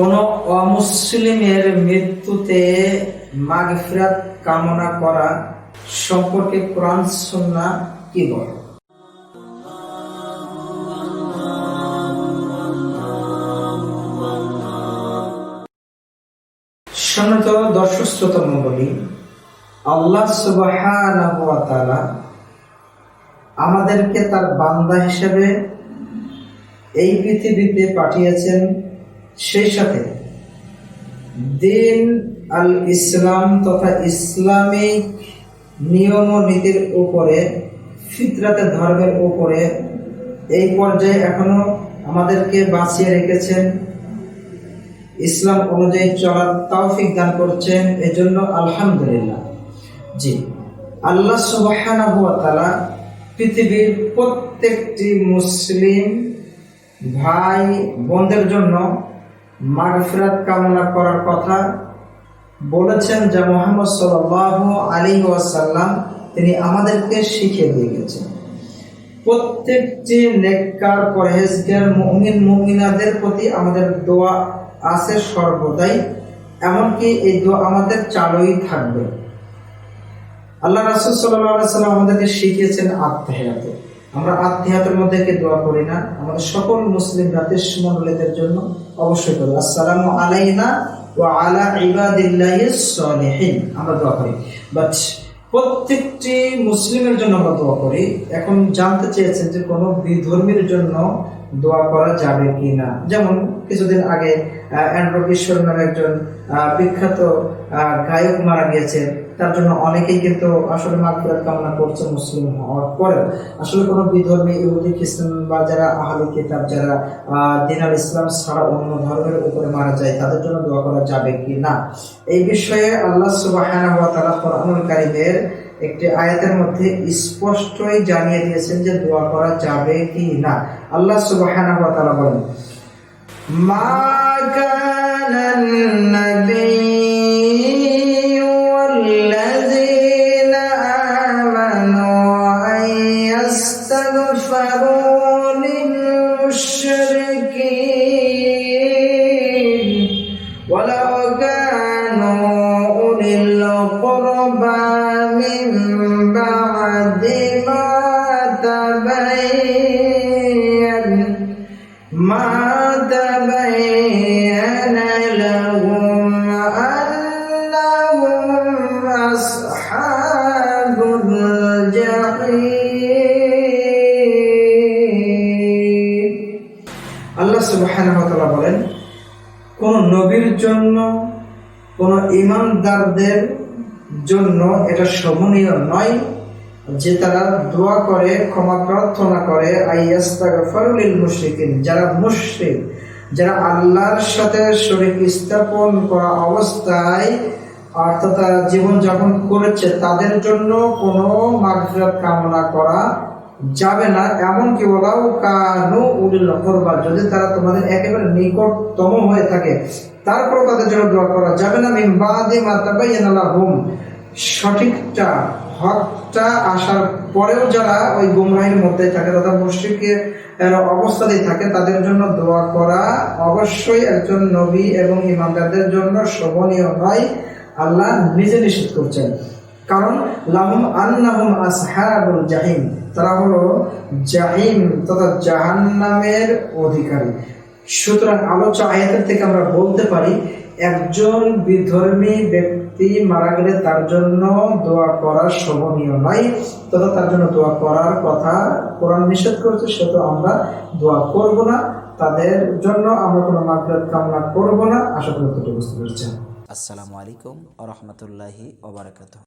কোন অমুসলিমের মৃত্যুতে মাগফিরাত কামনা করা সম্পর্কে কোরআন সুন্নাহ কি বলে? সম্মানিত দর্শক শ্রোতা মণ্ডলী, আল্লাহ সুবহানাহু ওয়া তাআলা আমাদেরকে তার বান্দা হিসেবে এই পৃথিবীতে পাঠিয়েছেন, সেই সাথে দিন আল ইসলাম তথা ইসলামিক নিয়ম ও নীতির উপরে, ফিতরাতের ধর্মের উপরে এই পর্যায়ে এখনো আমাদেরকে বাঁচিয়ে রেখেছেন, ইসলাম অনুযায়ী চলার তৌফিক দান করছেন। এজন্য আলহামদুলিল্লাহ। জি, আল্লাহ সুবহানাহু ওয়া তাআলা পৃথিবীর প্রত্যেকটি মুসলিম ভাই বোনদের জন্য মাগফিরাত কামনা করার কথা বলেছেন, যা মুহাম্মদ সাল্লাল্লাহু আলাইহি ওয়াসাল্লাম তিনি আমাদেরকে শিখিয়ে দিয়ে গেছেন। প্রত্যেকটি নেককার পরহেজগার মুমিন মুমিনাদের প্রতি আমাদের দোয়া আছে সর্বদাই, এমনকি এই দোয়া আমাদের চালুই থাকবে। আল্লাহ রাসূল সাল্লাল্লাহু আলাইহি ওয়াসাল্লাম আমাদেরকে শিখিয়েছেন আত-তাহিয়াত। আমরা আত-তাহিয়াতের মধ্যে কি দোয়া করি না? আমাদের সকল মুসলিম মণ্ডলীদের জন্য অবশ্যই করি, আসসালামু আলাইনা ওয়া আলা ইবাদিল্লাহিস সালিহিন আমরা দোয়া করি। বাট প্রত্যেকটি মুসলিমের জন্য আমরা দোয়া করি। এখন জানতে চেয়েছেন যে কোনো বিধর্মীর জন্য দোয়া করা যাবে কি না। যেমন কিছুদিন আগে কিশোর নামে একজন বিখ্যাত গায়ক মারা গিয়েছে, তার জন্য অনেকেই কিন্তু আসলে মাগফিরাত কামনা করছে মুসলিম হওয়ার পরেও। আসলে কোনো বিধর্মী ইহুদি খ্রিস্টান বা যারা আহলে কিতাব, যারা দ্বীন আল ইসলাম ছাড়া অন্য ধর্মের উপরে মারা যায়, তাদের জন্য দোয়া করা যাবে কি না, এই বিষয়ে আল্লাহ সুবহানাহু ওয়া তাআলা কোরআনুল কারীমের একটি আয়াতের মধ্যে স্পষ্টই জানিয়ে দিয়েছেন যে দোয়া করা যাবে কি না। আল্লাহ সুবহানাহু ওয়া তাআলা বলেন, মা কানান নাবিয়্যু ওয়াল্লাযীনা আমানু আন ইস্তাগফিরু লিল মুশরিকিন ওয়ালাউ কানু উলিল কুরবা মিন বা'দি মা তাবায়্যানা লাহুম আন্নাহুম আসহাবুল জাহিম। আল্লাহ সুবহানাহু ওয়া তাআলা বলেন, কোন নবীর জন্য, কোন ঈমানদারদের জন্য এটা শোভনীয় নয় যে তারা দোয়া করে, ক্ষমা প্রার্থনা করে, আইয়াস্তাগফিরু লিল মুশরিকিন, যারা মুশরিক, যারা আল্লাহর সাথে শরীক স্থাপন করা অবস্থায় অর্থাৎ জীবন যাপন করেছে, তাদের জন্য কোনো মাগফিরাত কামনা করা যাবে না। এমনকি ওয়ালাউ কানু উলিল কুরবা, যদি তারা তোমাদের একেবারে নিকটতম হয়ে থাকে, তারপর তাদের জন্য দোয়া করা যাবে না। মিন বা'দি মা তাবায়্যানা লাহুম, সঠিকটা হকটা আসার পরেও যারা ওই গুমরাহির মধ্যে থাকে তথা মুশরিকের অবস্থাতেই থাকে, তাদের জন্য দোয়া করা অবশ্যই একজন নবী এবং ঈমানদারদের জন্য শোভনীয় নয়। আল্লাহ নিজে নিষেধ করছেন, কারণ লাহুম আন্নাহুম আসহাবুল জাহিম, তারা হলো জাহিম তথা জাহান্নামের অধিকারী। সুতরাং আলোচ্য আয়াতের থেকে আমরা বলতে পারি, একজন বিধর্মী ব্যক্তি মারা গেলে তার জন্য দোয়া করা শোভনীয় নয়, তথা তার জন্য দোয়া করার কথা কোরআন নিষেধ করেছে, সেহেতু আমরা দোয়া করব না, তাদের জন্য আমরা কোনো মাগফিরাত কামনা করব না। আশা করি তোমরা বুঝতে পেরেছেন। আসসালামু আলাইকুম ওয়া রাহমাতুল্লাহি ওয়া বারাকাতুহু।